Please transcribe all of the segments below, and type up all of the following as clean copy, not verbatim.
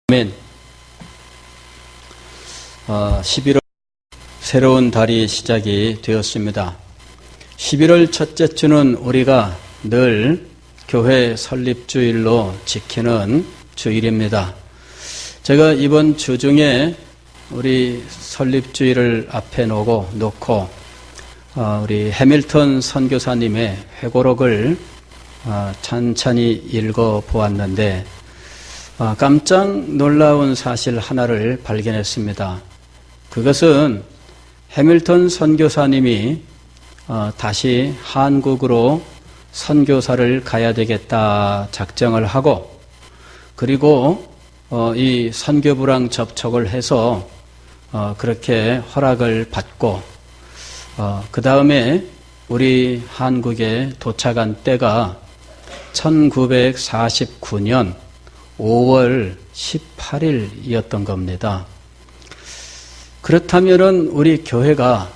아멘. 11월 새로운 달이 시작이 되었습니다. 11월 첫째 주는 우리가 늘 교회 설립주일로 지키는 주일입니다. 제가 이번 주 중에 우리 설립주일을 앞에 놓고 우리 해밀턴 선교사님의 회고록을 찬찬히 읽어보았는데 깜짝 놀라운 사실 하나를 발견했습니다. 그것은 해밀턴 선교사님이 다시 한국으로 선교사를 가야 되겠다 작정을 하고, 그리고 이 선교부랑 접촉을 해서 그렇게 허락을 받고, 그 다음에 우리 한국에 도착한 때가 1949년 5월 18일이었던 겁니다. 그렇다면은 우리 교회가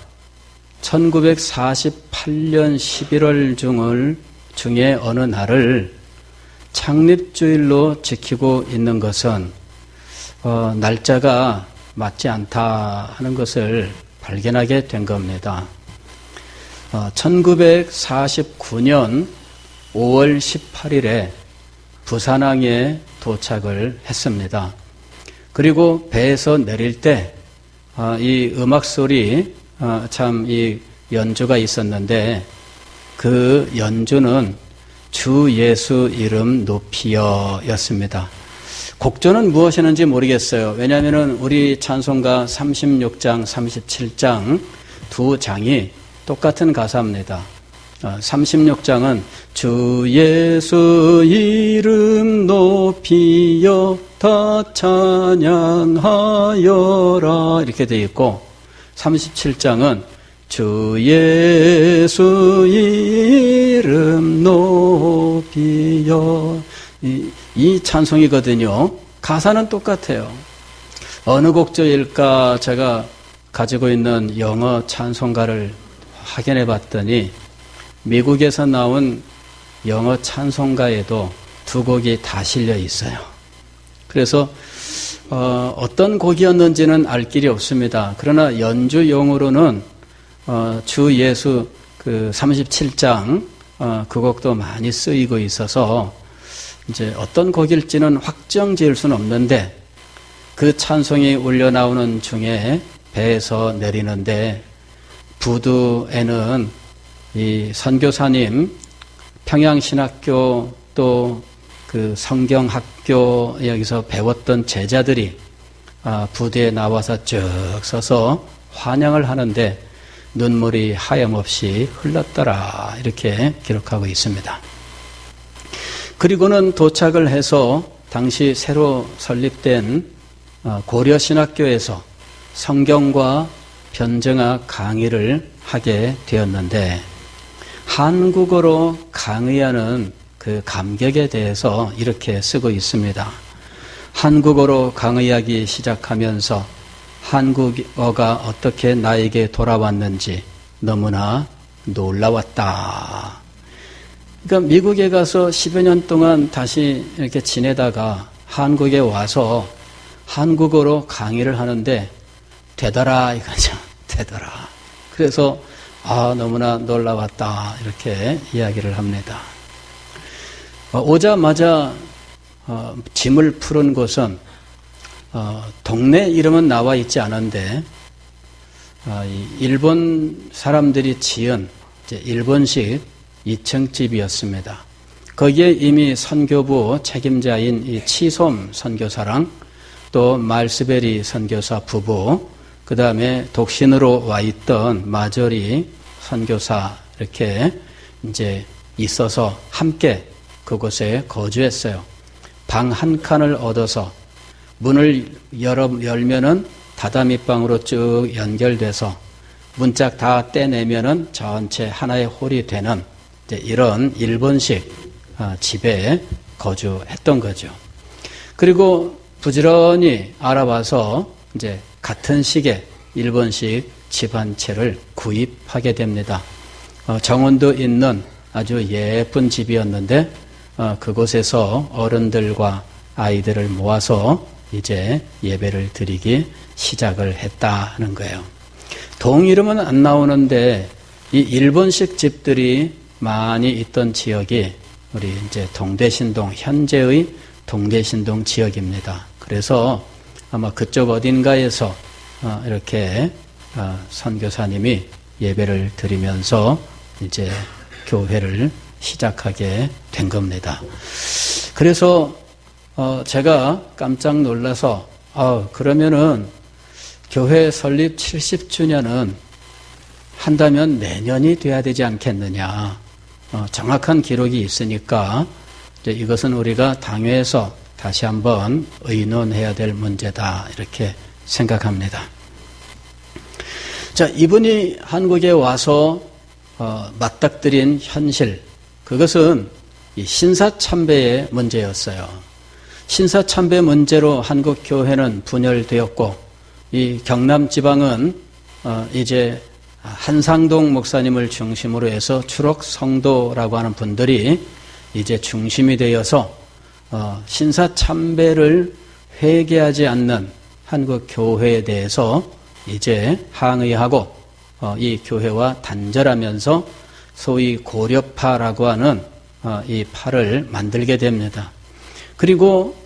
1948년 11월 중에 어느 날을 창립주일로 지키고 있는 것은 날짜가 맞지 않다 하는 것을 발견하게 된 겁니다. 1949년 5월 18일에 부산항에 도착을 했습니다. 그리고 배에서 내릴 때 이 음악 소리 참 이 연주가 있었는데, 그 연주는 주 예수 이름 높이여 였습니다. 곡조는 무엇이었는지 모르겠어요. 왜냐하면 우리 찬송가 36장, 37장 두 장이 똑같은 가사입니다. 36장은 주 예수 이름 높이여 다 찬양하여라 이렇게 되어 있고, 37장은 주 예수 이름 높이여 이 찬송이거든요. 가사는 똑같아요. 어느 곡조일까 제가 가지고 있는 영어 찬송가를 확인해 봤더니 미국에서 나온 영어 찬송가에도 두 곡이 다 실려 있어요. 그래서 어떤 곡이었는지는 알 길이 없습니다. 그러나 연주용으로는 주 예수 그 37장 그 곡도 많이 쓰이고 있어서 이제 어떤 곡일지는 확정 지을 수는 없는데, 그 찬송이 울려 나오는 중에 배에서 내리는데 부두에는 이 선교사님, 평양신학교 또 그 성경학교 여기서 배웠던 제자들이 부두에 나와서 쭉 서서 환영을 하는데 눈물이 하염없이 흘렀더라 이렇게 기록하고 있습니다. 그리고는 도착을 해서 당시 새로 설립된 고려신학교에서 성경과 변증학 강의를 하게 되었는데, 한국어로 강의하는 그 감격에 대해서 이렇게 쓰고 있습니다. 한국어로 강의하기 시작하면서 한국어가 어떻게 나에게 돌아왔는지 너무나 놀라웠다. 그러니까 미국에 가서 10여 년 동안 다시 이렇게 지내다가 한국에 와서 한국어로 강의를 하는데 되더라 이거죠. 되더라. 그래서 너무나 놀라웠다 이렇게 이야기를 합니다. 오자마자 짐을 푸른 곳은 동네 이름은 나와 있지 않은데 일본 사람들이 지은 일본식 2층 집이었습니다. 거기에 이미 선교부 책임자인 이 치솜 선교사랑 또 말스베리 선교사 부부, 그 다음에 독신으로 와 있던 마저리 선교사 이렇게 이제 있어서 함께 그곳에 거주했어요. 방 한 칸을 얻어서 문을 열면은 다다미방으로 쭉 연결돼서 문짝 다 떼내면은 전체 하나의 홀이 되는 이런 일본식 집에 거주했던 거죠. 그리고 부지런히 알아봐서 이제 같은 식의 일본식 집 한 채를 구입하게 됩니다. 정원도 있는 아주 예쁜 집이었는데 그곳에서 어른들과 아이들을 모아서 이제 예배를 드리기 시작을 했다 하는 거예요. 동 이름은 안 나오는데 이 일본식 집들이 많이 있던 지역이 우리 이제 동대신동, 현재의 동대신동 지역입니다. 그래서 아마 그쪽 어딘가에서 이렇게 선교사님이 예배를 드리면서 이제 교회를 시작하게 된 겁니다. 그래서 제가 깜짝 놀라서 그러면은 교회 설립 70주년은 한다면 내년이 돼야 되지 않겠느냐. 정확한 기록이 있으니까 이제 이것은 우리가 당회에서 다시 한번 의논해야 될 문제다 이렇게 생각합니다. 자, 이분이 한국에 와서 맞닥뜨린 현실, 그것은 이 신사참배의 문제였어요. 신사참배 문제로 한국 교회는 분열되었고 이 경남 지방은 이제 한상동 목사님을 중심으로 해서 추록 성도라고 하는 분들이 이제 중심이 되어서 신사참배를 회개하지 않는 한국 교회에 대해서 이제 항의하고 이 교회와 단절하면서 소위 고려파라고 하는 이 파를 만들게 됩니다. 그리고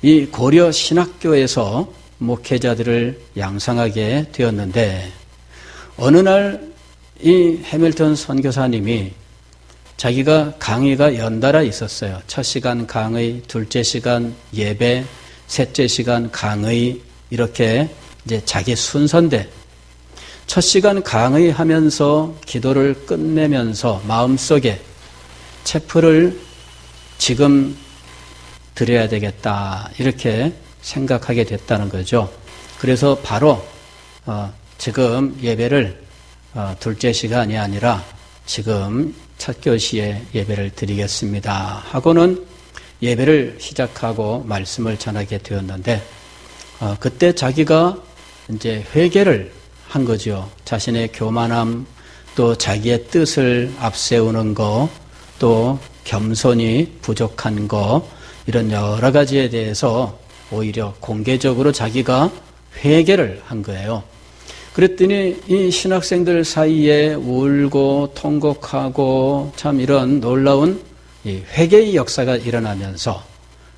이 고려 신학교에서 목회자들을 양성하게 되었는데 어느 날 이 해밀턴 선교사님이 자기가 강의가 연달아 있었어요. 첫 시간 강의, 둘째 시간 예배, 셋째 시간 강의 이렇게 이제 자기 순서인데 첫 시간 강의하면서 기도를 끝내면서 마음속에 체프를 지금 드려야 되겠다 이렇게 생각하게 됐다는 거죠. 그래서 바로 지금 예배를 둘째 시간이 아니라 지금 첫 교시에 예배를 드리겠습니다 하고는 예배를 시작하고 말씀을 전하게 되었는데 그때 자기가 이제 회개를 한 거죠. 자신의 교만함, 또 자기의 뜻을 앞세우는 거, 또 겸손이 부족한 거 이런 여러 가지에 대해서 오히려 공개적으로 자기가 회개를 한 거예요. 그랬더니 이 신학생들 사이에 울고 통곡하고 참 이런 놀라운 이 회개의 역사가 일어나면서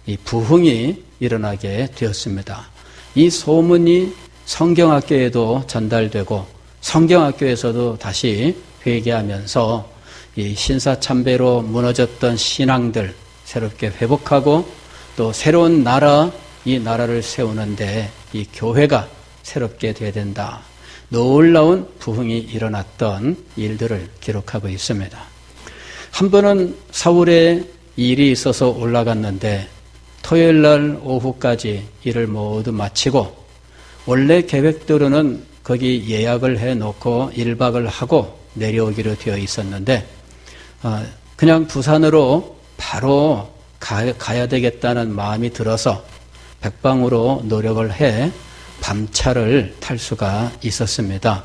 이 부흥이 일어나게 되었습니다. 이 소문이 성경학교에도 전달되고 성경학교에서도 다시 회개하면서 이 신사참배로 무너졌던 신앙들 새롭게 회복하고 또 새로운 나라, 이 나라를 세우는데 이 교회가 새롭게 돼야 된다. 놀라운 부흥이 일어났던 일들을 기록하고 있습니다. 한 번은 서울에 일이 있어서 올라갔는데 토요일 날 오후까지 일을 모두 마치고 원래 계획대로는 거기 예약을 해놓고 1박을 하고 내려오기로 되어 있었는데 그냥 부산으로 바로 가야 되겠다는 마음이 들어서 백방으로 노력을 해 밤차를 탈 수가 있었습니다.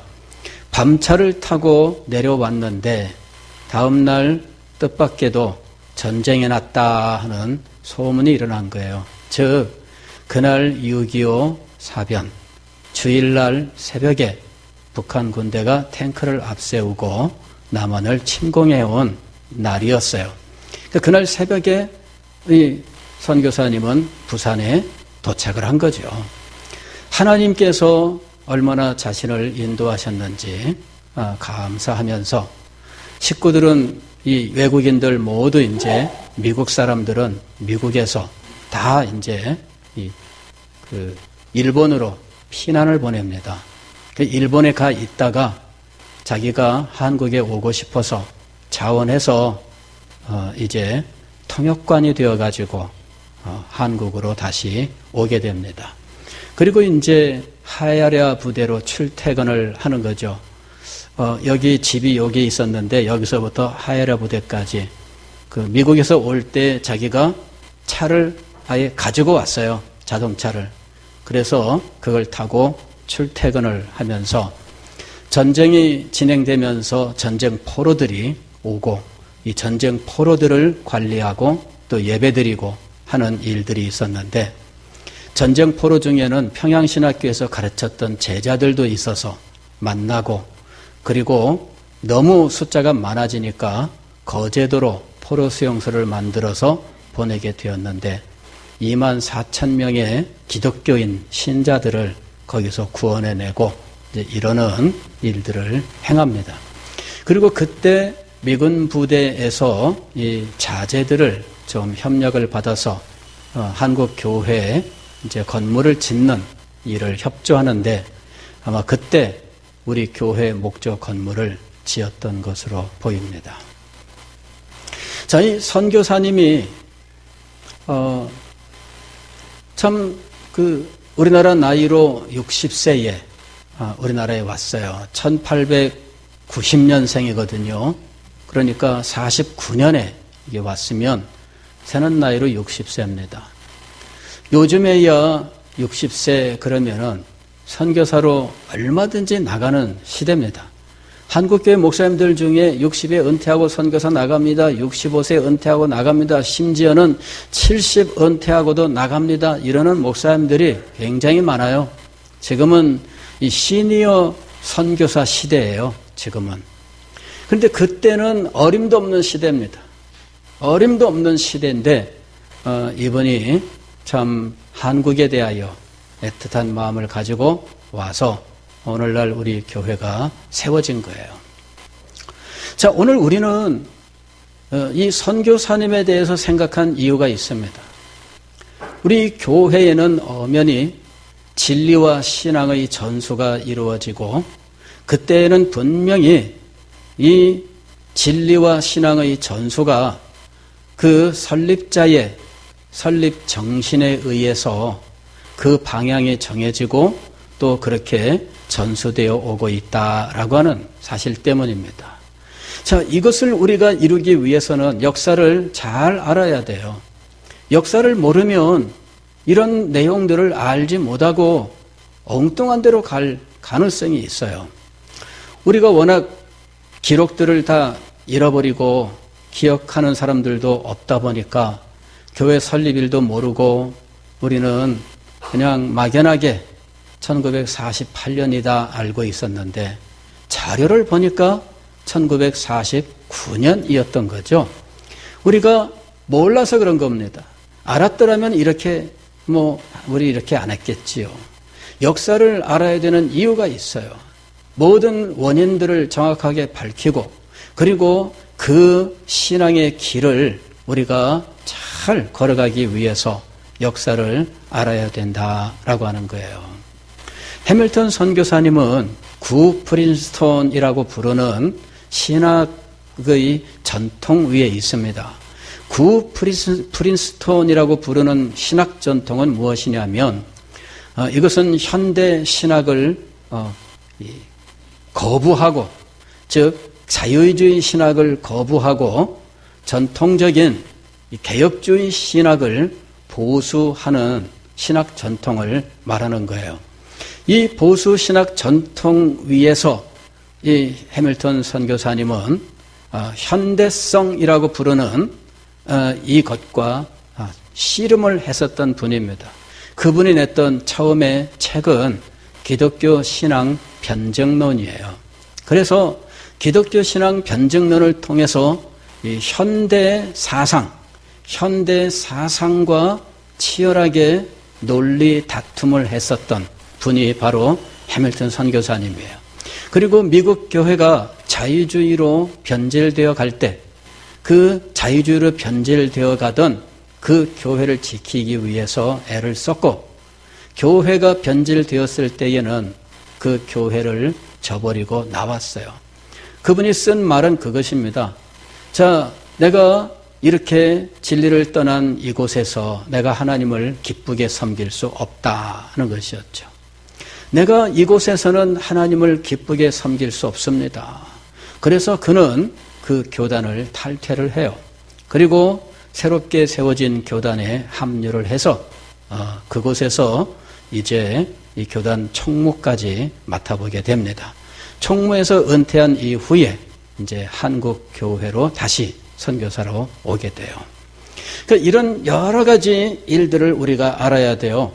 밤차를 타고 내려왔는데 다음 날 뜻밖에도 전쟁이 났다 하는 소문이 일어난 거예요. 즉 그날 6.25 사변 주일날 새벽에 북한 군대가 탱크를 앞세우고 남한을 침공해온 날이었어요. 그날 새벽에 이 선교사님은 부산에 도착을 한 거죠. 하나님께서 얼마나 자신을 인도하셨는지 감사하면서 식구들은 이 외국인들 모두 이제 미국 사람들은 미국에서 다 이제 일본으로 피난을 보냅니다. 일본에 가 있다가 자기가 한국에 오고 싶어서 자원해서 이제 통역관이 되어가지고 한국으로 다시 오게 됩니다. 그리고 이제 하야랴 부대로 출퇴근을 하는 거죠. 여기 집이 여기 있었는데 여기서부터 하야랴 부대까지 그 미국에서 올 때 자기가 차를 아예 가지고 왔어요. 자동차를. 그래서 그걸 타고 출퇴근을 하면서 전쟁이 진행되면서 전쟁 포로들이 오고 이 전쟁 포로들을 관리하고 또 예배드리고 하는 일들이 있었는데 전쟁 포로 중에는 평양신학교에서 가르쳤던 제자들도 있어서 만나고, 그리고 너무 숫자가 많아지니까 거제도로 포로 수용소를 만들어서 보내게 되었는데 24,000명의 기독교인 신자들을 거기서 구원해내고 이제 이러는 일들을 행합니다. 그리고 그때 미군 부대에서 이 자재들을 좀 협력을 받아서 한국 교회에 이제 건물을 짓는 일을 협조하는데 아마 그때 우리 교회 목조 건물을 지었던 것으로 보입니다. 자, 이 선교사님이 참 우리나라 나이로 60세에 우리나라에 왔어요. 1890년생이거든요. 그러니까 49년에 이게 왔으면 새는 나이로 60세입니다. 요즘에야 60세 그러면은 선교사로 얼마든지 나가는 시대입니다. 한국교회 목사님들 중에 60에 은퇴하고 선교사 나갑니다. 65세 은퇴하고 나갑니다. 심지어는 70 은퇴하고도 나갑니다. 이러는 목사님들이 굉장히 많아요. 지금은 이 시니어 선교사 시대예요. 지금은. 그런데 그때는 어림도 없는 시대입니다. 어림도 없는 시대인데 이분이 참 한국에 대하여 애틋한 마음을 가지고 와서 오늘날 우리 교회가 세워진 거예요. 자, 오늘 우리는 이 선교사님에 대해서 생각한 이유가 있습니다. 우리 교회에는 엄연히 진리와 신앙의 전수가 이루어지고 그때에는 분명히 이 진리와 신앙의 전수가 그 설립자의 설립 정신에 의해서 그 방향이 정해지고 또 그렇게 전수되어 오고 있다라고 하는 사실 때문입니다. 자, 이것을 우리가 이루기 위해서는 역사를 잘 알아야 돼요. 역사를 모르면 이런 내용들을 알지 못하고 엉뚱한 데로 갈 가능성이 있어요. 우리가 워낙 기록들을 다 잃어버리고 기억하는 사람들도 없다 보니까 교회 설립일도 모르고 우리는 그냥 막연하게 1948년이다 알고 있었는데 자료를 보니까 1949년이었던 거죠. 우리가 몰라서 그런 겁니다. 알았더라면 우리 이렇게 안 했겠지요. 역사를 알아야 되는 이유가 있어요. 모든 원인들을 정확하게 밝히고 그리고 그 신앙의 길을 우리가 잘 걸어가기 위해서 역사를 알아야 된다라고 하는 거예요. 해밀턴 선교사님은 구 프린스톤이라고 부르는 신학의 전통 위에 있습니다. 구 프린스톤이라고 부르는 신학 전통은 무엇이냐면 이것은 현대 신학을 거부하고 즉 자유주의 신학을 거부하고 전통적인 개혁주의 신학을 보수하는 신학 전통을 말하는 거예요. 이 보수 신학 전통 위에서 이 해밀턴 선교사님은 현대성이라고 부르는 이것과 씨름을 했었던 분입니다. 그분이 냈던 처음의 책은 기독교 신앙 변증론이에요. 그래서 기독교 신앙 변증론을 통해서 이 현대 사상과 치열하게 논리 다툼을 했었던 분이 바로 해밀턴 선교사님이에요. 그리고 미국 교회가 자유주의로 변질되어 갈 때 그 자유주의로 변질되어 가던 그 교회를 지키기 위해서 애를 썼고 교회가 변질되었을 때에는 그 교회를 저버리고 나왔어요. 그분이 쓴 말은 그것입니다. 자, 내가 이렇게 진리를 떠난 이곳에서 내가 하나님을 기쁘게 섬길 수 없다는 것이었죠. 내가 이곳에서는 하나님을 기쁘게 섬길 수 없습니다. 그래서 그는 그 교단을 탈퇴를 해요. 그리고 새롭게 세워진 교단에 합류를 해서 그곳에서 이제 이 교단 총무까지 맡아보게 됩니다. 총무에서 은퇴한 이후에 이제 한국 교회로 다시 선교사로 오게 돼요. 그러니까 이런 여러 가지 일들을 우리가 알아야 돼요.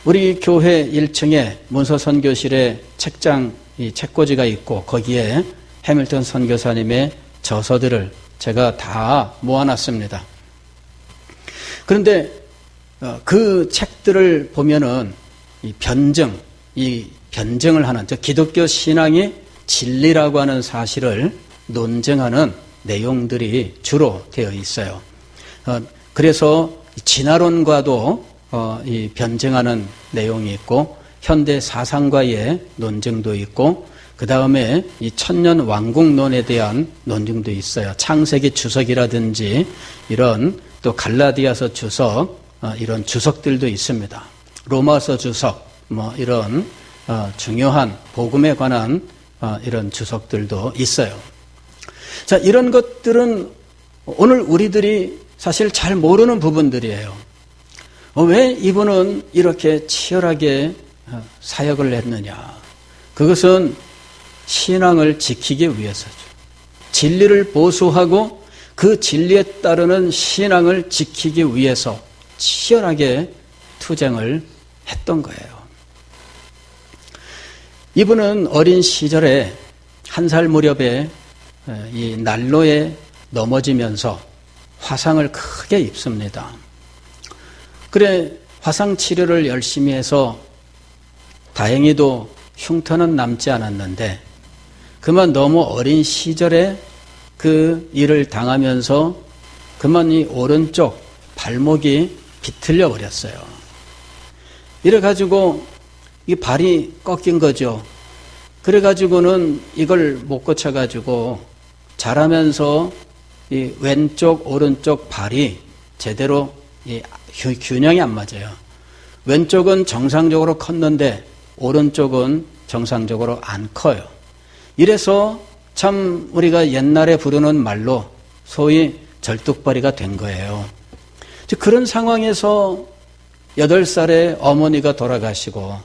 우리 교회 1층에 문서 선교실에 책장, 이 책꽂이가 있고 거기에 해밀턴 선교사님의 저서들을 제가 다 모아놨습니다. 그런데 그 책들을 보면은 이 변증을 하는, 즉 기독교 신앙이 진리라고 하는 사실을 논증하는 내용들이 주로 되어 있어요. 그래서 진화론과도 이 변증하는 내용이 있고 현대 사상과의 논증도 있고 그 다음에 이 천년 왕국론에 대한 논증도 있어요. 창세기 주석이라든지 이런 또 갈라디아서 주석, 이런 주석들도 있습니다. 로마서 주석, 뭐 이런 중요한 복음에 관한 이런 주석들도 있어요. 자, 이런 것들은 오늘 우리들이 사실 잘 모르는 부분들이에요. 왜 이분은 이렇게 치열하게 사역을 했느냐? 그것은 신앙을 지키기 위해서죠. 진리를 보수하고 그 진리에 따르는 신앙을 지키기 위해서 치열하게 투쟁을 했던 거예요. 이분은 어린 시절에 1살 무렵에 이 난로에 넘어지면서 화상을 크게 입습니다. 그래 화상 치료를 열심히 해서 다행히도 흉터는 남지 않았는데 그만 너무 어린 시절에 그 일을 당하면서 그만 이 오른쪽 발목이 비틀려 버렸어요. 이래가지고 이 발이 꺾인 거죠. 그래가지고는 이걸 못 고쳐가지고 자라면서 이 왼쪽 오른쪽 발이 제대로 이 균형이 안 맞아요. 왼쪽은 정상적으로 컸는데 오른쪽은 정상적으로 안 커요. 이래서 참 우리가 옛날에 부르는 말로 소위 절뚝발이가 된 거예요. 그런 상황에서 8살에 어머니가 돌아가시고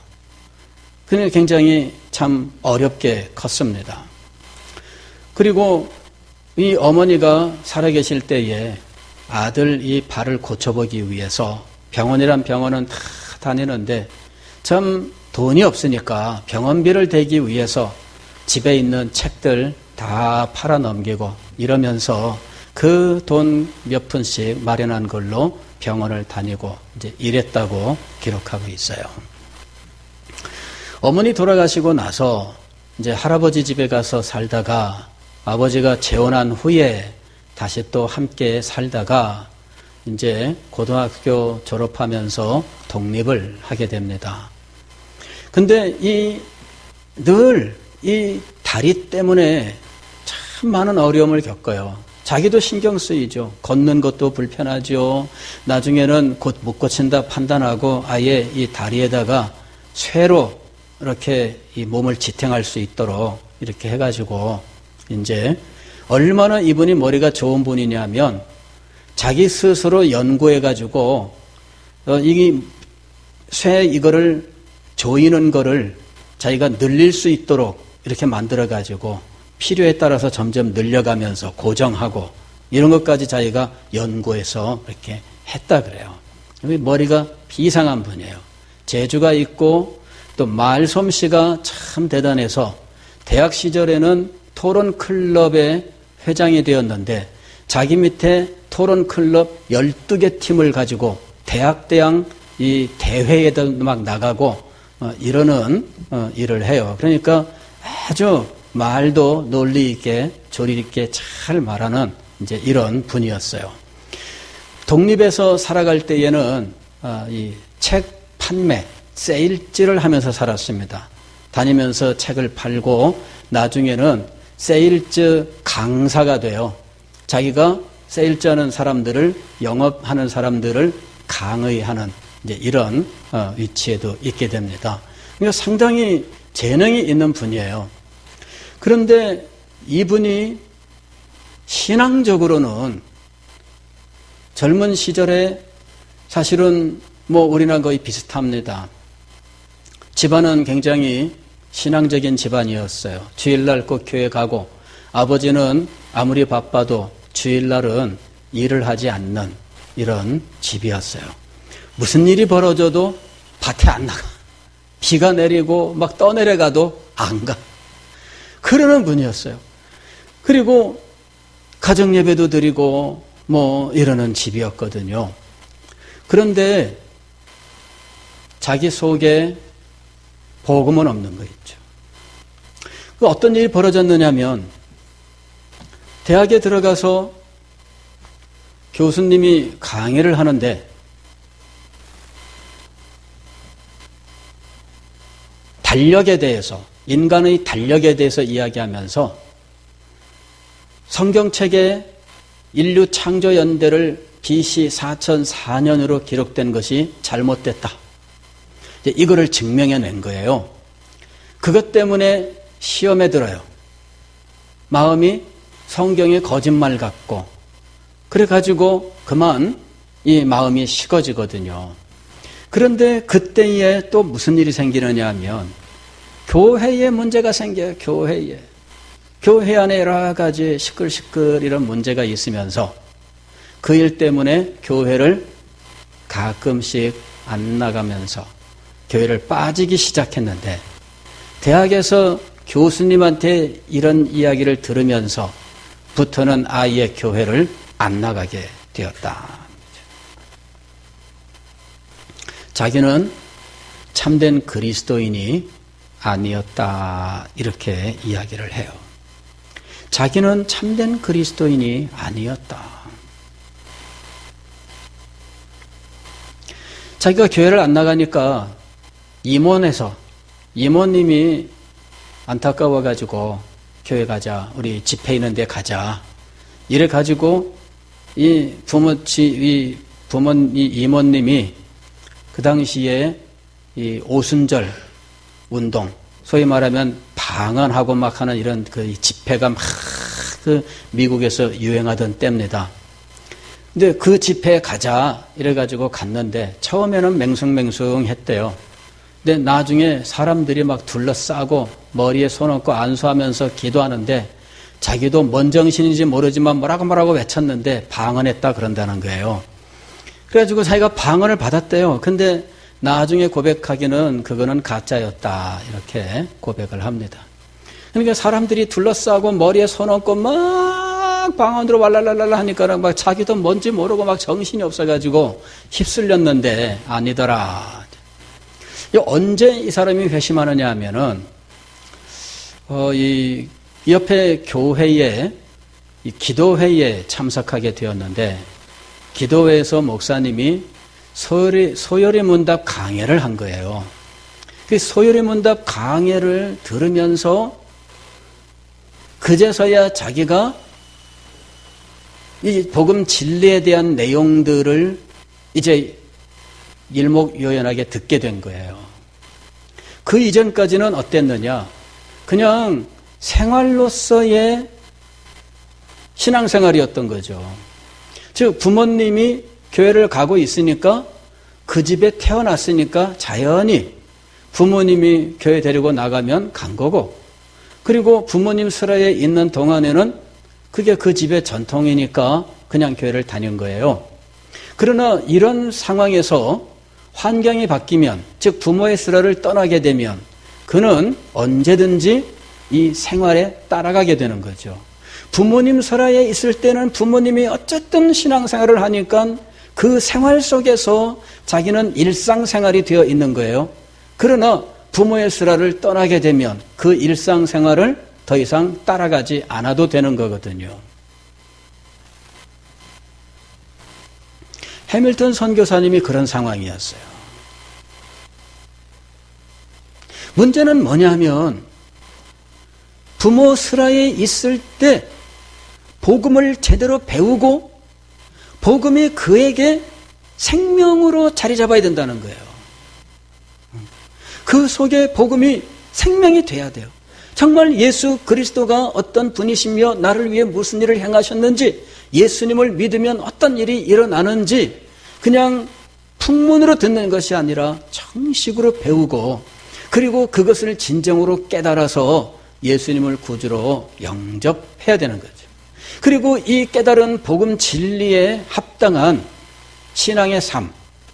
그는 굉장히 참 어렵게 컸습니다. 그리고 이 어머니가 살아계실 때에 아들 이 발을 고쳐보기 위해서 병원이란 병원은 다 다니는데 참 돈이 없으니까 병원비를 대기 위해서 집에 있는 책들 다 팔아 넘기고 이러면서 그 돈 몇 푼씩 마련한 걸로 병원을 다니고 이제 일했다고 기록하고 있어요. 어머니 돌아가시고 나서 이제 할아버지 집에 가서 살다가 아버지가 재혼한 후에 다시 또 함께 살다가 이제 고등학교 졸업하면서 독립을 하게 됩니다. 근데 늘 이 다리 때문에 참 많은 어려움을 겪어요. 자기도 신경 쓰이죠. 걷는 것도 불편하죠. 나중에는 곧 못 고친다 판단하고 아예 이 다리에다가 쇠로 이렇게 이 몸을 지탱할 수 있도록 이렇게 해가지고 이제 얼마나 이분이 머리가 좋은 분이냐면 자기 스스로 연구해가지고 이거를 조이는 거를 자기가 늘릴 수 있도록 이렇게 만들어가지고 필요에 따라서 점점 늘려가면서 고정하고 이런 것까지 자기가 연구해서 이렇게 했다 그래요. 머리가 비상한 분이에요. 재주가 있고 또 말솜씨가 참 대단해서 대학 시절에는 토론 클럽의 회장이 되었는데 자기 밑에 토론 클럽 12개 팀을 가지고 대학대항 이 대회에도 막 나가고 이러는 일을 해요. 그러니까 아주 말도 논리 있게 조리 있게 잘 말하는 이제 이런 분이었어요. 독립해서 살아갈 때에는 이 책 판매, 세일즈를 하면서 살았습니다. 다니면서 책을 팔고 나중에는 세일즈 강사가 돼요. 자기가 세일즈 하는 사람들을 영업하는 사람들을 강의하는 이제 이런 위치에도 있게 됩니다. 그러니까 상당히 재능이 있는 분이에요. 그런데 이분이 신앙적으로는 젊은 시절에 사실은 뭐 우리랑 거의 비슷합니다. 집안은 굉장히 신앙적인 집안이었어요. 주일날 꼭 교회 가고 아버지는 아무리 바빠도 주일날은 일을 하지 않는 이런 집이었어요. 무슨 일이 벌어져도 밭에 안 나가. 비가 내리고 막 떠내려가도 안 가. 그러는 분이었어요. 그리고 가정예배도 드리고 뭐 이러는 집이었거든요. 그런데 자기 속에 복음은 없는 거 있죠. 어떤 일이 벌어졌느냐면 대학에 들어가서 교수님이 강의를 하는데 달력에 대해서, 인간의 달력에 대해서 이야기하면서 성경책에 인류 창조 연대를 BC 4004년으로 기록된 것이 잘못됐다. 이거를 증명해낸 거예요. 그것 때문에 시험에 들어요. 마음이 성경의 거짓말 같고, 그래가지고 그만 이 마음이 식어지거든요. 그런데 그때에 또 무슨 일이 생기느냐 하면 교회에 문제가 생겨요. 교회에. 교회 안에 여러 가지 시끌시끌 이런 문제가 있으면서 그 일 때문에 교회를 가끔씩 안 나가면서 교회를 빠지기 시작했는데 대학에서 교수님한테 이런 이야기를 들으면서부터는 아예 교회를 안 나가게 되었다. 자기는 참된 그리스도인이 아니었다. 이렇게 이야기를 해요. 자기는 참된 그리스도인이 아니었다. 자기가 교회를 안 나가니까 임원에서 임원님이 안타까워가지고 교회 가자, 우리 집회 있는데 가자. 이래 가지고 이 임원님이 그 당시에 이 오순절 운동, 소위 말하면 방언하고 막 하는 이런 그 집회가 막 그 미국에서 유행하던 때입니다. 근데 그 집회에 가자 이래가지고 갔는데 처음에는 맹숭맹숭했대요. 근데 나중에 사람들이 막 둘러싸고 머리에 손 얹고 안수하면서 기도하는데 자기도 뭔 정신인지 모르지만 뭐라고 외쳤는데 방언했다 그런다는 거예요. 그래가지고 자기가 방언을 받았대요. 근데 나중에 고백하기는 그거는 가짜였다 이렇게 고백을 합니다. 그러니까 사람들이 둘러싸고 머리에 손 얹고 막 방언으로 왈랄랄랄 하니까 막 자기도 뭔지 모르고 막 정신이 없어가지고 휩쓸렸는데 아니더라. 언제 이 사람이 회심하느냐 하면은 이 옆에 교회에 이 기도회에 참석하게 되었는데 기도회에서 목사님이 소열의 문답 강해를 한 거예요. 그 소열의 문답 강해를 들으면서 그제서야 자기가 이 복음 진리에 대한 내용들을 이제 일목요연하게 듣게 된 거예요. 그 이전까지는 어땠느냐? 그냥 생활로서의 신앙생활이었던 거죠. 즉 부모님이 교회를 가고 있으니까 그 집에 태어났으니까 자연히 부모님이 교회 데리고 나가면 간 거고, 그리고 부모님 슬하에 있는 동안에는 그게 그 집의 전통이니까 그냥 교회를 다닌 거예요. 그러나 이런 상황에서 환경이 바뀌면, 즉 부모의 슬하를 떠나게 되면 그는 언제든지 이 생활에 따라가게 되는 거죠. 부모님 슬하에 있을 때는 부모님이 어쨌든 신앙생활을 하니까 그 생활 속에서 자기는 일상생활이 되어 있는 거예요. 그러나 부모의 슬하를 떠나게 되면 그 일상생활을 더 이상 따라가지 않아도 되는 거거든요. 해밀턴 선교사님이 그런 상황이었어요. 문제는 뭐냐면 부모 슬하에 있을 때 복음을 제대로 배우고 복음이 그에게 생명으로 자리 잡아야 된다는 거예요. 그 속에 복음이 생명이 돼야 돼요. 정말 예수 그리스도가 어떤 분이시며 나를 위해 무슨 일을 행하셨는지, 예수님을 믿으면 어떤 일이 일어나는지 그냥 풍문으로 듣는 것이 아니라 정식으로 배우고, 그리고 그것을 진정으로 깨달아서 예수님을 구주로 영접해야 되는 거죠. 그리고 이 깨달은 복음 진리에 합당한 신앙의 삶,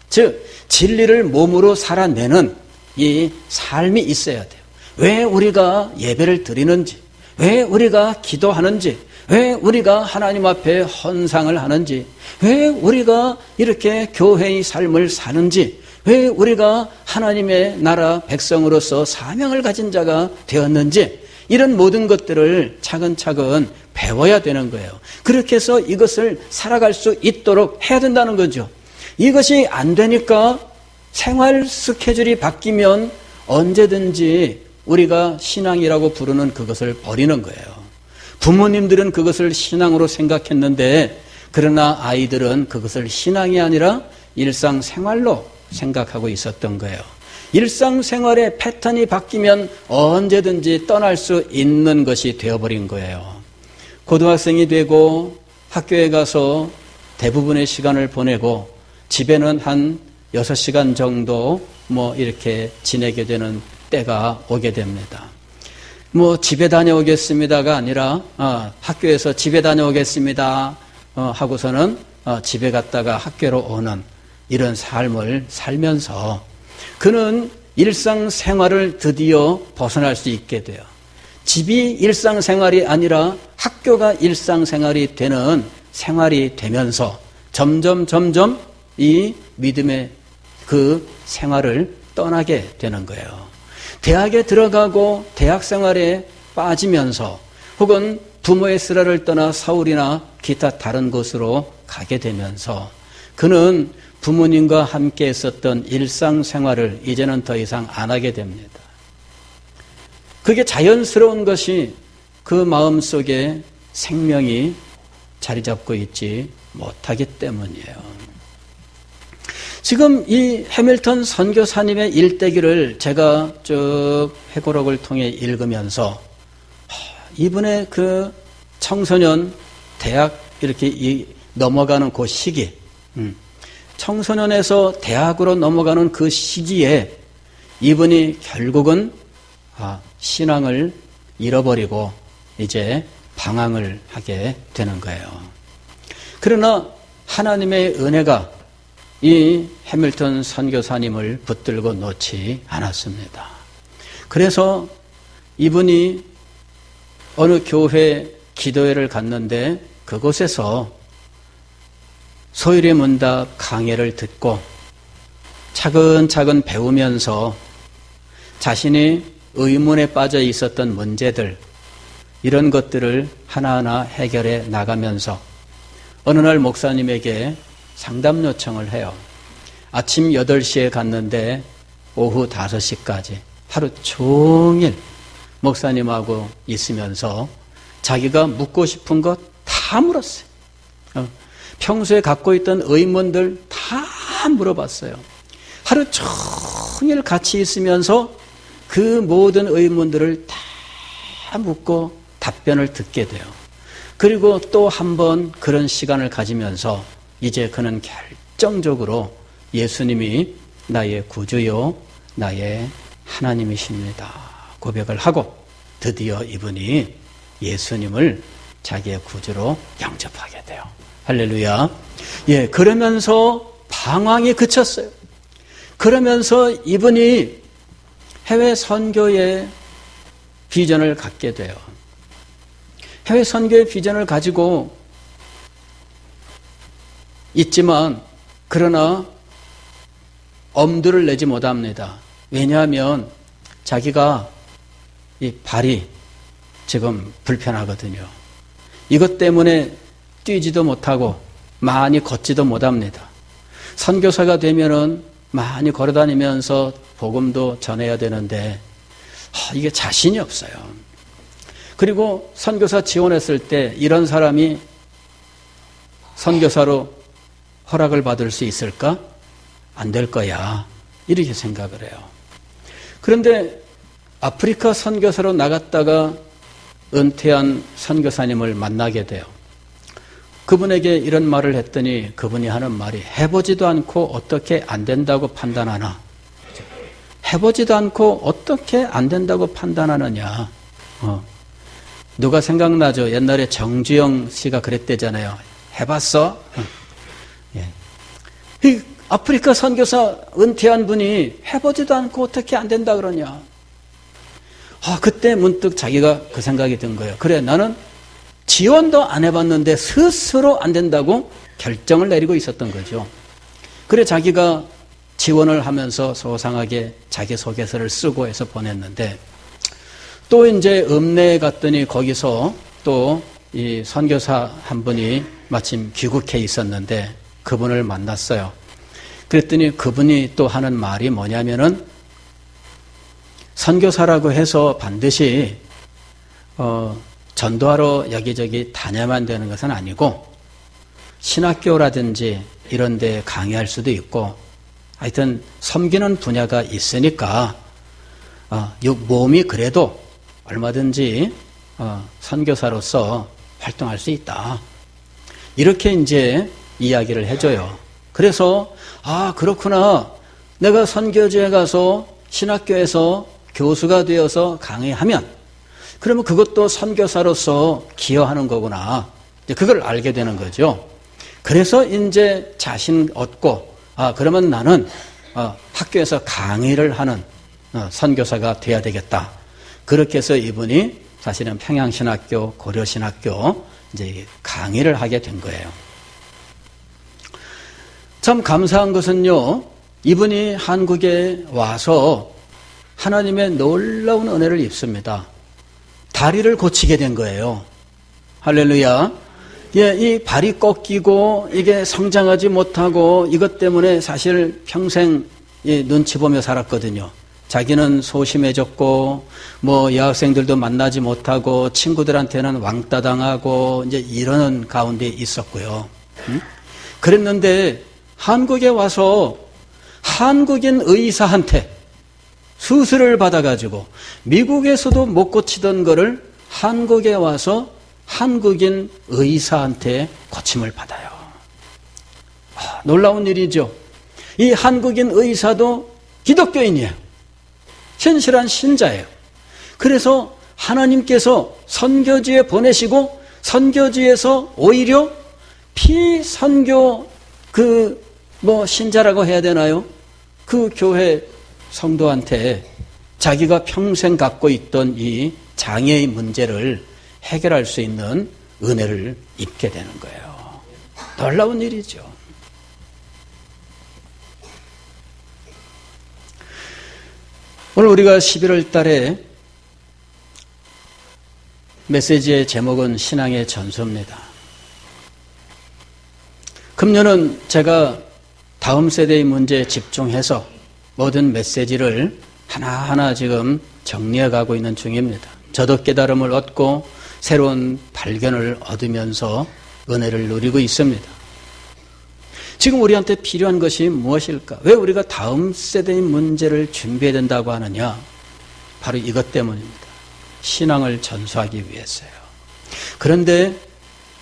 즉 진리를 몸으로 살아내는 이 삶이 있어야 돼요. 왜 우리가 예배를 드리는지, 왜 우리가 기도하는지, 왜 우리가 하나님 앞에 헌상을 하는지, 왜 우리가 이렇게 교회의 삶을 사는지, 왜 우리가 하나님의 나라 백성으로서 사명을 가진 자가 되었는지, 이런 모든 것들을 차근차근 배워야 되는 거예요. 그렇게 해서 이것을 살아갈 수 있도록 해야 된다는 거죠. 이것이 안 되니까 생활 스케줄이 바뀌면 언제든지 우리가 신앙이라고 부르는 그것을 버리는 거예요. 부모님들은 그것을 신앙으로 생각했는데, 그러나 아이들은 그것을 신앙이 아니라 일상생활로 생각하고 있었던 거예요. 일상생활의 패턴이 바뀌면 언제든지 떠날 수 있는 것이 되어버린 거예요. 고등학생이 되고 학교에 가서 대부분의 시간을 보내고 집에는 한 6시간 정도 이렇게 지내게 되는 때가 오게 됩니다. 집에 다녀오겠습니다가 아니라 학교에서 집에 다녀오겠습니다 하고서는 집에 갔다가 학교로 오는 이런 삶을 살면서 그는 일상생활을 드디어 벗어날 수 있게 돼요. 집이 일상생활이 아니라 학교가 일상생활이 되는 생활이 되면서 점점 이 믿음의 그 생활을 떠나게 되는 거예요. 대학에 들어가고 대학생활에 빠지면서 혹은 부모의 쓰라를 떠나 서울이나 기타 다른 곳으로 가게 되면서 그는 부모님과 함께 했었던 일상생활을 이제는 더 이상 안 하게 됩니다. 그게 자연스러운 것이 그 마음속에 생명이 자리 잡고 있지 못하기 때문이에요. 지금 이 해밀턴 선교사님의 일대기를 제가 쭉 회고록을 통해 읽으면서 이분의 그 청소년 대학 이렇게 넘어가는 그 시기, 청소년에서 대학으로 넘어가는 그 시기에 이분이 결국은 신앙을 잃어버리고 이제 방황을 하게 되는 거예요. 그러나 하나님의 은혜가 이 해밀턴 선교사님을 붙들고 놓지 않았습니다. 그래서 이분이 어느 교회 기도회를 갔는데 그곳에서 소율의 문답 강해를 듣고 차근차근 배우면서 자신이 의문에 빠져 있었던 문제들, 이런 것들을 하나하나 해결해 나가면서 어느 날 목사님에게 상담 요청을 해요. 아침 8시에 갔는데 오후 5시까지 하루 종일 목사님하고 있으면서 자기가 묻고 싶은 것 다 물었어요. 평소에 갖고 있던 의문들 다 물어봤어요. 하루 종일 같이 있으면서 그 모든 의문들을 다 묻고 답변을 듣게 돼요. 그리고 또 한 번 그런 시간을 가지면서 이제 그는 결정적으로 예수님이 나의 구주요 나의 하나님이십니다 고백을 하고 드디어 이분이 예수님을 자기의 구주로 영접하게 돼요. 할렐루야. 예, 그러면서 방황이 그쳤어요. 그러면서 이분이 해외 선교의 비전을 갖게 돼요. 해외 선교의 비전을 가지고 있지만 그러나 엄두를 내지 못합니다. 왜냐하면 자기가 이 발이 지금 불편하거든요. 이것 때문에 뛰지도 못하고 많이 걷지도 못합니다. 선교사가 되면은 많이 걸어다니면서 복음도 전해야 되는데 이게 자신이 없어요. 그리고 선교사 지원했을 때 이런 사람이 선교사로 허락을 받을 수 있을까? 안 될 거야. 이렇게 생각을 해요. 그런데 아프리카 선교사로 나갔다가 은퇴한 선교사님을 만나게 돼요. 그분에게 이런 말을 했더니 그분이 하는 말이 해보지도 않고 어떻게 안 된다고 판단하나? 해보지도 않고 어떻게 안 된다고 판단하느냐? 누가 생각나죠? 옛날에 정주영 씨가 그랬대잖아요. 해봤어? 예. 아프리카 선교사 은퇴한 분이 해보지도 않고 어떻게 안 된다 그러냐. 그때 문득 자기가 그 생각이 든 거예요. 그래, 나는 지원도 안 해봤는데 스스로 안 된다고 결정을 내리고 있었던 거죠. 그래, 자기가 지원을 하면서 소상하게 자기소개서를 쓰고 해서 보냈는데, 또 이제 읍내에 갔더니 거기서 또 이 선교사 한 분이 마침 귀국해 있었는데 그분을 만났어요. 그랬더니 그분이 또 하는 말이 뭐냐면은, 선교사라고 해서 반드시 전도하러 여기저기 다녀야만 되는 것은 아니고 신학교라든지 이런 데 강의할 수도 있고, 하여튼 섬기는 분야가 있으니까 몸이 그래도 얼마든지 선교사로서 활동할 수 있다. 이렇게 이제 이야기를 해줘요. 그래서 그렇구나. 내가 선교지에 가서 신학교에서 교수가 되어서 강의하면 그러면 그것도 선교사로서 기여하는 거구나. 이제 그걸 알게 되는 거죠. 그래서 이제 자신 얻고 그러면 나는 학교에서 강의를 하는 선교사가 돼야 되겠다. 그렇게 해서 이분이 사실은 평양신학교, 고려신학교 이제 강의를 하게 된 거예요. 참 감사한 것은요, 이분이 한국에 와서 하나님의 놀라운 은혜를 입습니다. 다리를 고치게 된 거예요. 할렐루야. 이 발이 꺾이고 이게 성장하지 못하고 이것 때문에 사실 평생 눈치 보며 살았거든요. 자기는 소심해졌고 여학생들도 만나지 못하고 친구들한테는 왕따 당하고 이제 이러는 가운데 있었고요. 그랬는데 한국에 와서 한국인 의사한테 수술을 받아가지고 미국에서도 못 고치던 거를 한국에 와서 한국인 의사한테 고침을 받아요. 놀라운 일이죠. 이 한국인 의사도 기독교인이에요. 신실한 신자예요. 그래서 하나님께서 선교지에 보내시고 선교지에서 오히려 피선교 신자라고 해야 되나요? 그 교회 성도한테 자기가 평생 갖고 있던 이 장애의 문제를 해결할 수 있는 은혜를 입게 되는 거예요. 놀라운 일이죠. 오늘 우리가 11월 달에 메시지의 제목은 신앙의 전수입니다. 금년은 제가 다음 세대의 문제에 집중해서 모든 메시지를 하나하나 지금 정리해 가고 있는 중입니다. 저도 깨달음을 얻고 새로운 발견을 얻으면서 은혜를 누리고 있습니다. 지금 우리한테 필요한 것이 무엇일까? 왜 우리가 다음 세대의 문제를 준비해야 된다고 하느냐? 바로 이것 때문입니다. 신앙을 전수하기 위해서요. 그런데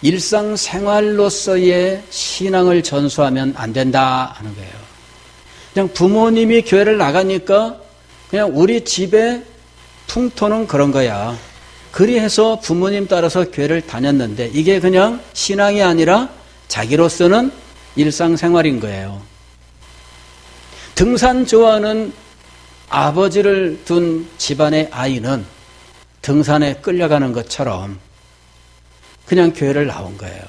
일상생활로서의 신앙을 전수하면 안 된다 하는 거예요. 그냥 부모님이 교회를 나가니까 그냥 우리 집에 풍토는 그런 거야. 그리해서 부모님 따라서 교회를 다녔는데 이게 그냥 신앙이 아니라 자기로서는 일상생활인 거예요. 등산 좋아하는 아버지를 둔 집안의 아이는 등산에 끌려가는 것처럼 그냥 교회를 나온 거예요.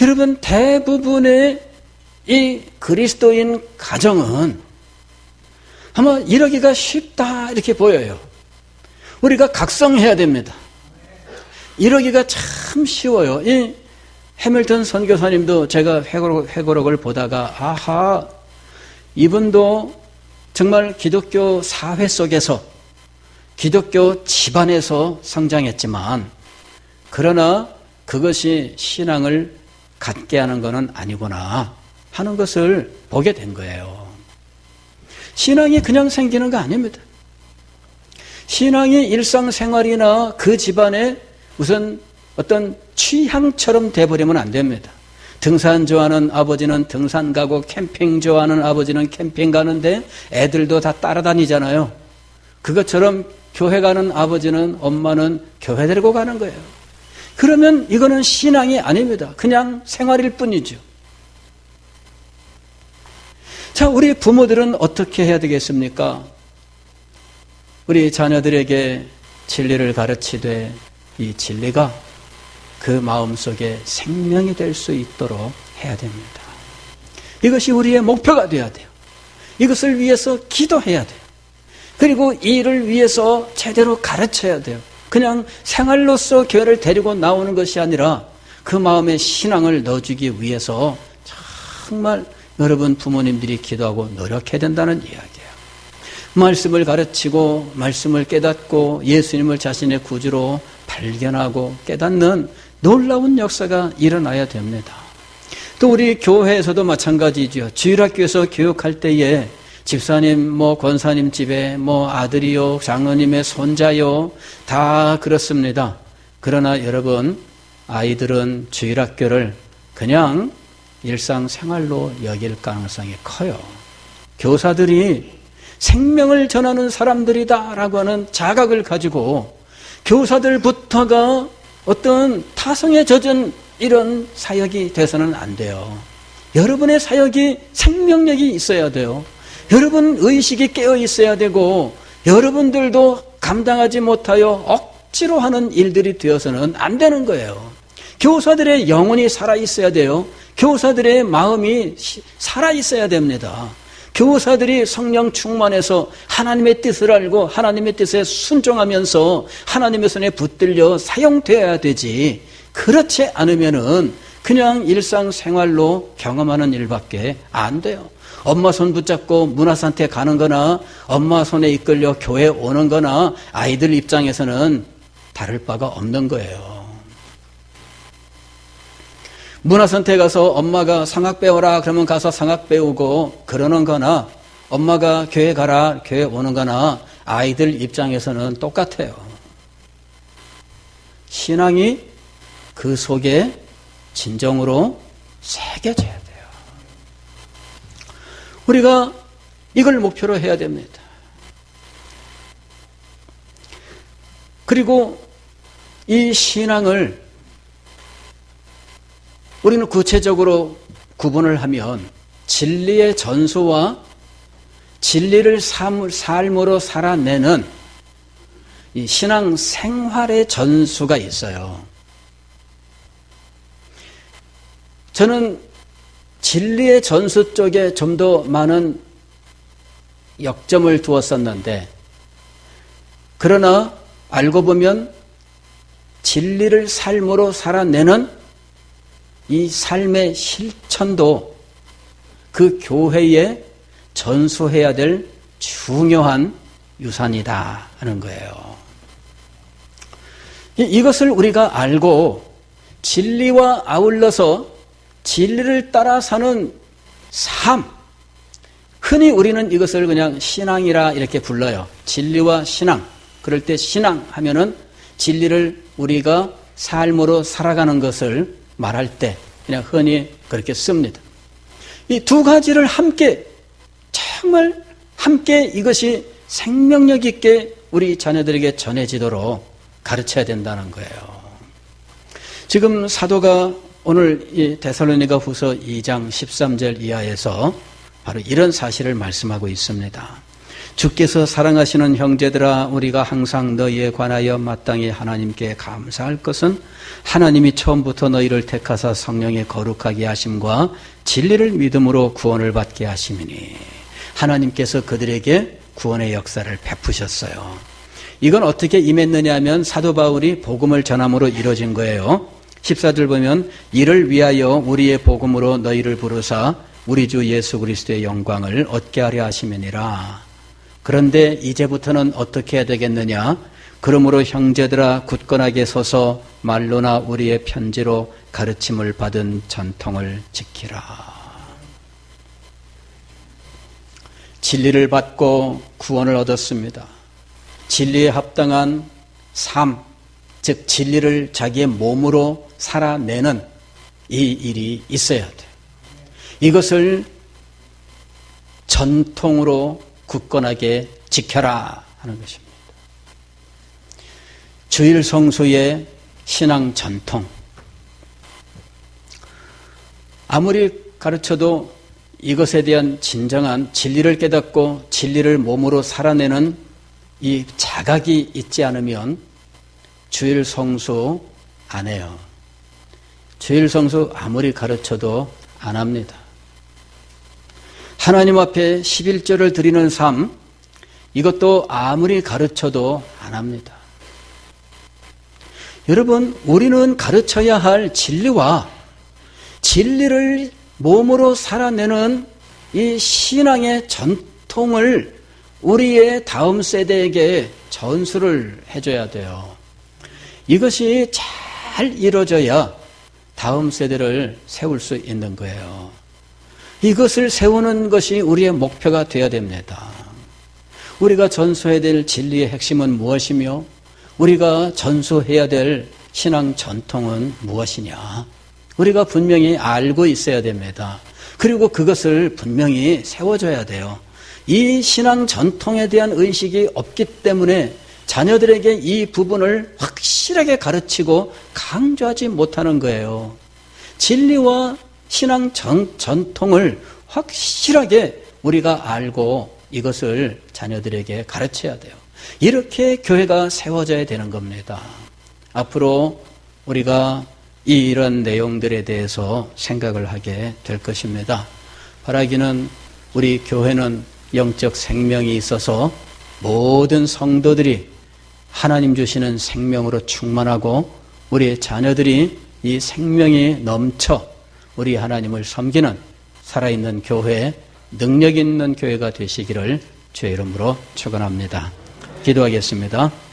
여러분, 대부분의 이 그리스도인 가정은 아마 이러기가 쉽다 이렇게 보여요. 우리가 각성해야 됩니다. 이러기가 참 쉬워요. 이 해밀턴 선교사님도 제가 회고록을 보다가 이분도 정말 기독교 사회 속에서 기독교 집안에서 성장했지만 그러나 그것이 신앙을 갖게 하는 것은 아니구나 하는 것을 보게 된 거예요. 신앙이 그냥 생기는 거 아닙니다. 신앙이 일상생활이나 그 집안에 무슨 어떤 취향처럼 돼버리면 안 됩니다. 등산 좋아하는 아버지는 등산 가고 캠핑 좋아하는 아버지는 캠핑 가는데 애들도 다 따라다니잖아요. 그것처럼 교회 가는 아버지는 엄마는 교회 데리고 가는 거예요. 그러면 이거는 신앙이 아닙니다. 그냥 생활일 뿐이죠. 자, 우리 부모들은 어떻게 해야 되겠습니까? 우리 자녀들에게 진리를 가르치되 이 진리가 그 마음속에 생명이 될 수 있도록 해야 됩니다. 이것이 우리의 목표가 되어야 돼요. 이것을 위해서 기도해야 돼요. 그리고 이 일을 위해서 제대로 가르쳐야 돼요. 그냥 생활로서 교회를 데리고 나오는 것이 아니라 그 마음에 신앙을 넣어주기 위해서 정말 여러분 부모님들이 기도하고 노력해야 된다는 이야기예요. 말씀을 가르치고 말씀을 깨닫고 예수님을 자신의 구주로 발견하고 깨닫는 놀라운 역사가 일어나야 됩니다. 또 우리 교회에서도 마찬가지죠. 주일학교에서 교육할 때에 집사님, 권사님 집에 아들이요, 장로님의 손자요, 다 그렇습니다. 그러나 여러분, 아이들은 주일학교를 그냥 일상생활로 여길 가능성이 커요. 교사들이 생명을 전하는 사람들이다라고 하는 자각을 가지고 교사들부터가 어떤 타성에 젖은 이런 사역이 돼서는 안 돼요. 여러분의 사역이 생명력이 있어야 돼요. 여러분 의식이 깨어 있어야 되고 여러분들도 감당하지 못하여 억지로 하는 일들이 되어서는 안 되는 거예요. 교사들의 영혼이 살아있어야 돼요. 교사들의 마음이 살아있어야 됩니다. 교사들이 성령 충만해서 하나님의 뜻을 알고 하나님의 뜻에 순종하면서 하나님의 손에 붙들려 사용되어야 되지. 그렇지 않으면은 그냥 일상생활로 경험하는 일밖에 안 돼요. 엄마 손 붙잡고 문화센터에 가는 거나 엄마 손에 이끌려 교회에 오는 거나 아이들 입장에서는 다를 바가 없는 거예요. 문화센터에 가서 엄마가 성악 배워라 그러면 가서 성악 배우고 그러는 거나 엄마가 교회 가라 교회 오는 거나 아이들 입장에서는 똑같아요. 신앙이 그 속에 진정으로 새겨져야 돼요. 우리가 이걸 목표로 해야 됩니다. 그리고 이 신앙을 우리는 구체적으로 구분을 하면 진리의 전수와 진리를 삶으로 살아내는 이 신앙 생활의 전수가 있어요. 저는 진리의 전수 쪽에 좀 더 많은 역점을 두었었는데 그러나 알고 보면 진리를 삶으로 살아내는 이 삶의 실천도 그 교회에 전수해야 될 중요한 유산이다 하는 거예요. 이것을 우리가 알고 진리와 아울러서 진리를 따라 사는 삶, 흔히 우리는 이것을 그냥 신앙이라 이렇게 불러요. 진리와 신앙. 그럴 때 신앙 하면은 진리를 우리가 삶으로 살아가는 것을 말할 때 그냥 흔히 그렇게 씁니다. 이 두 가지를 함께 정말 함께 이것이 생명력 있게 우리 자녀들에게 전해지도록 가르쳐야 된다는 거예요. 지금 사도가 오늘 이 데살로니가 후서 2장 13절 이하에서 바로 이런 사실을 말씀하고 있습니다. 주께서 사랑하시는 형제들아 우리가 항상 너희에 관하여 마땅히 하나님께 감사할 것은 하나님이 처음부터 너희를 택하사 성령의 거룩하게 하심과 진리를 믿음으로 구원을 받게 하심이니 하나님께서 그들에게 구원의 역사를 베푸셨어요. 이건 어떻게 임했느냐 하면 사도 바울이 복음을 전함으로 이루어진 거예요. 14절 보면 이를 위하여 우리의 복음으로 너희를 부르사 우리 주 예수 그리스도의 영광을 얻게 하려 하심이니라. 그런데 이제부터는 어떻게 해야 되겠느냐? 그러므로 형제들아 굳건하게 서서 말로나 우리의 편지로 가르침을 받은 전통을 지키라. 진리를 받고 구원을 얻었습니다. 진리에 합당한 삶, 즉 진리를 자기의 몸으로 살아내는 이 일이 있어야 돼요. 이것을 전통으로 굳건하게 지켜라 하는 것입니다. 주일 성수에 신앙 전통. 아무리 가르쳐도 이것에 대한 진정한 진리를 깨닫고 진리를 몸으로 살아내는 이 자각이 있지 않으면 주일 성수 안 해요. 주일 성수 아무리 가르쳐도 안 합니다. 하나님 앞에 11조를 드리는 삶, 이것도 아무리 가르쳐도 안 합니다. 여러분, 우리는 가르쳐야 할 진리와 진리를 몸으로 살아내는 이 신앙의 전통을 우리의 다음 세대에게 전수를 해줘야 돼요. 이것이 잘 이루어져야 다음 세대를 세울 수 있는 거예요. 이것을 세우는 것이 우리의 목표가 되어야 됩니다. 우리가 전수해야 될 진리의 핵심은 무엇이며 우리가 전수해야 될 신앙 전통은 무엇이냐? 우리가 분명히 알고 있어야 됩니다. 그리고 그것을 분명히 세워줘야 돼요. 이 신앙 전통에 대한 의식이 없기 때문에 자녀들에게 이 부분을 확실하게 가르치고 강조하지 못하는 거예요. 진리와 신앙 전통을 확실하게 우리가 알고 이것을 자녀들에게 가르쳐야 돼요. 이렇게 교회가 세워져야 되는 겁니다. 앞으로 우리가 이런 내용들에 대해서 생각을 하게 될 것입니다. 바라기는 우리 교회는 영적 생명이 있어서 모든 성도들이 하나님 주시는 생명으로 충만하고 우리 자녀들이 이 생명이 넘쳐 우리 하나님을 섬기는 살아있는 교회, 능력 있는 교회가 되시기를 주의 이름으로 축원합니다. 기도하겠습니다.